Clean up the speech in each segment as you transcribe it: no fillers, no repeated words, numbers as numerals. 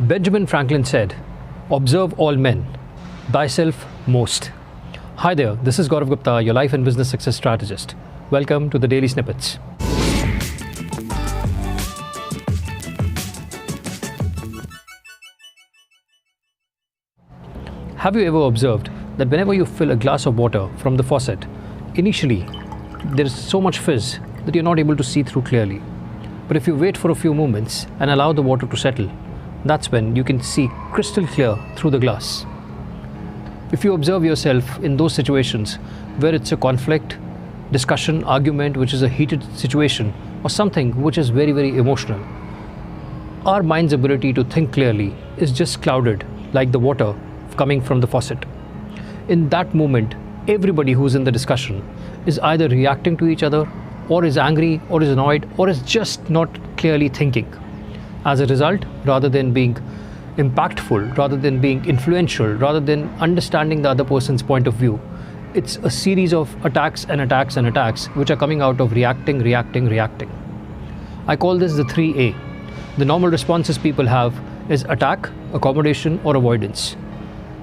Benjamin Franklin said, "Observe all men, thyself most." Hi there, this is Gaurav Gupta, your life and business success strategist. Welcome to the Daily Snippets. Have you ever observed that whenever you fill a glass of water from the faucet, initially there is so much fizz that you're not able to see through clearly. But if you wait for a few moments and allow the water to settle, that's when you can see crystal clear through the glass. If you observe yourself in those situations where it's a conflict, discussion, argument, which is a heated situation, or something which is very, very emotional, our mind's ability to think clearly is just clouded like the water coming from the faucet. In that moment, everybody who's in the discussion is either reacting to each other, or is angry, or is annoyed, or is just not clearly thinking. As a result, rather than being impactful, rather than being influential, rather than understanding the other person's point of view, it's a series of attacks and attacks and attacks which are coming out of reacting. I call this the 3A. The normal responses people have is attack, accommodation, or avoidance.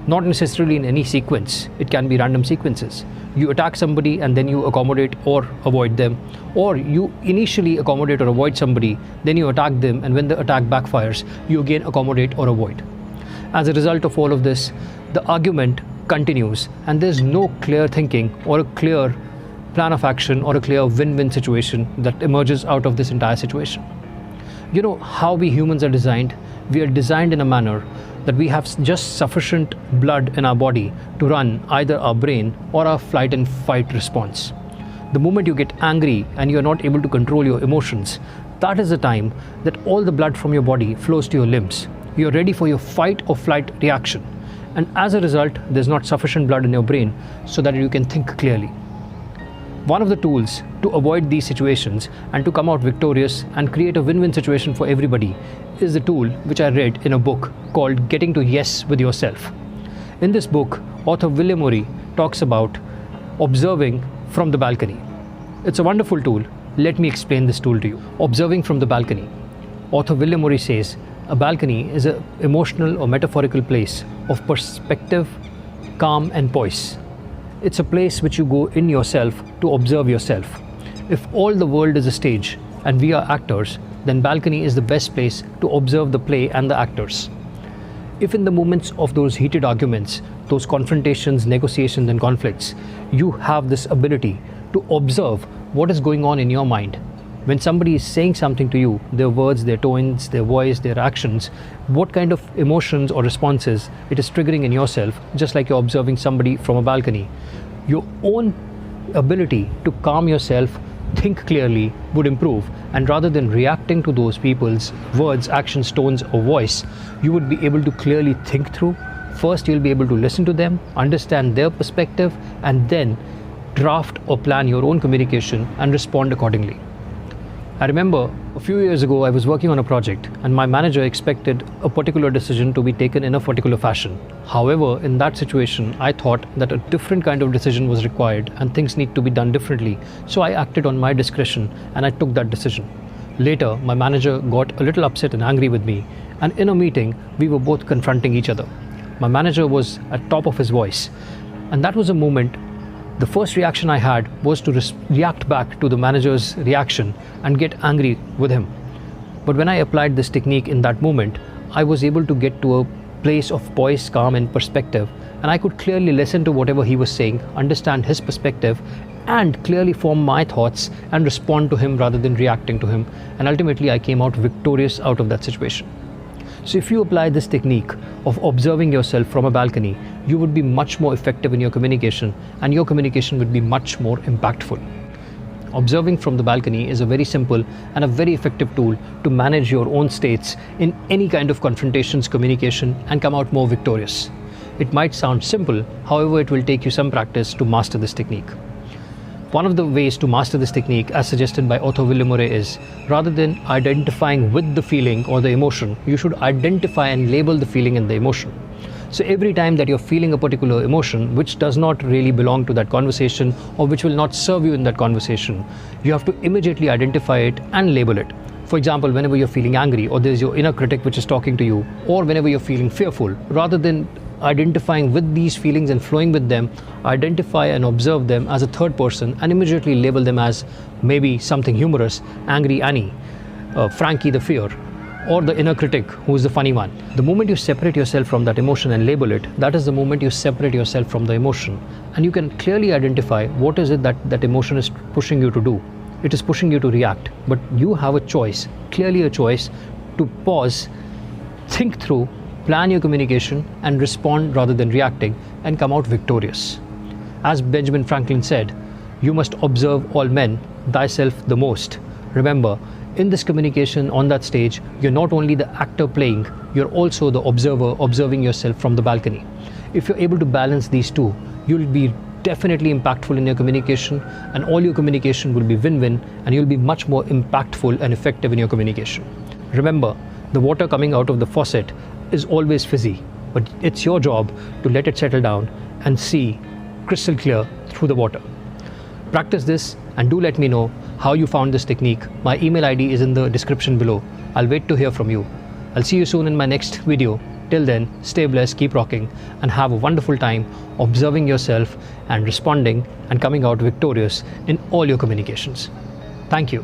Not necessarily in any sequence, it can be random sequences. You attack somebody and then you accommodate or avoid them, or you initially accommodate or avoid somebody, then you attack them, and when the attack backfires, you again accommodate or avoid. As a result of all of this, the argument continues and there's no clear thinking or a clear plan of action or a clear win-win situation that emerges out of this entire situation. You know how we humans are designed? We are designed in a manner that we have just sufficient blood in our body to run either our brain or our flight and fight response. The moment you get angry and you're not able to control your emotions, that is the time that all the blood from your body flows to your limbs. You're ready for your fight or flight reaction. And as a result, there's not sufficient blood in your brain so that you can think clearly. One of the tools to avoid these situations and to come out victorious and create a win-win situation for everybody is the tool which I read in a book called Getting to Yes with Yourself. In this book, author William Murray talks about observing from the balcony. It's a wonderful tool. Let me explain this tool to you. Observing from the balcony. Author William Murray says, a balcony is an emotional or metaphorical place of perspective, calm and poise. It's a place which you go in yourself to observe yourself. If all the world is a stage and we are actors, then balcony is the best place to observe the play and the actors. If in the moments of those heated arguments, those confrontations, negotiations and conflicts, you have this ability to observe what is going on in your mind. When somebody is saying something to you, their words, their tones, their voice, their actions, what kind of emotions or responses it is triggering in yourself, just like you're observing somebody from a balcony. Your own ability to calm yourself, think clearly would improve, and rather than reacting to those people's words, actions, tones or voice, you would be able to clearly think through. First, you'll be able to listen to them, understand their perspective, and then draft or plan your own communication and respond accordingly. I remember a few years ago I was working on a project and my manager expected a particular decision to be taken in a particular fashion. However, in that situation, I thought that a different kind of decision was required and things need to be done differently. So I acted on my discretion and I took that decision. Later, my manager got a little upset and angry with me, and in a meeting, we were both confronting each other. My manager was at top of his voice, and that was a moment. The first reaction I had was to react back to the manager's reaction and get angry with him. But when I applied this technique in that moment, I was able to get to a place of poise, calm and perspective, and I could clearly listen to whatever he was saying, understand his perspective, and clearly form my thoughts and respond to him rather than reacting to him. And ultimately I came out victorious out of that situation. So if you apply this technique of observing yourself from a balcony, you would be much more effective in your communication, and your communication would be much more impactful. Observing from the balcony is a very simple and a very effective tool to manage your own states in any kind of confrontations, communication, and come out more victorious. It might sound simple, however, it will take you some practice to master this technique. One of the ways to master this technique, as suggested by author William Murray, is rather than identifying with the feeling or the emotion, you should identify and label the feeling and the emotion. So every time that you're feeling a particular emotion which does not really belong to that conversation or which will not serve you in that conversation, you have to immediately identify it and label it. For example, whenever you're feeling angry, or there's your inner critic which is talking to you, or whenever you're feeling fearful, rather than identifying with these feelings and flowing with them, identify and observe them as a third person and immediately label them as maybe something humorous, Angry Annie, Frankie the fear, or the inner critic who is the funny one. The moment you separate yourself from that emotion and label it, that is the moment you separate yourself from the emotion. And you can clearly identify what is it that that emotion is pushing you to do. It is pushing you to react, but you have a choice, clearly a choice, to pause, think through, plan your communication, and respond rather than reacting, and come out victorious. As Benjamin Franklin said, you must observe all men, thyself the most. Remember, in this communication on that stage, you're not only the actor playing, you're also the observer observing yourself from the balcony. If you're able to balance these two, you'll be definitely impactful in your communication, and all your communication will be win-win, and you'll be much more impactful and effective in your communication. Remember, the water coming out of the faucet is always fizzy, but it's your job to let it settle down and see crystal clear through the water. Practice this and do let me know how you found this technique. My email ID is in the description below. I'll wait to hear from you. I'll see you soon in my next video. Till then, stay blessed, keep rocking, and have a wonderful time observing yourself and responding and coming out victorious in all your communications. Thank you.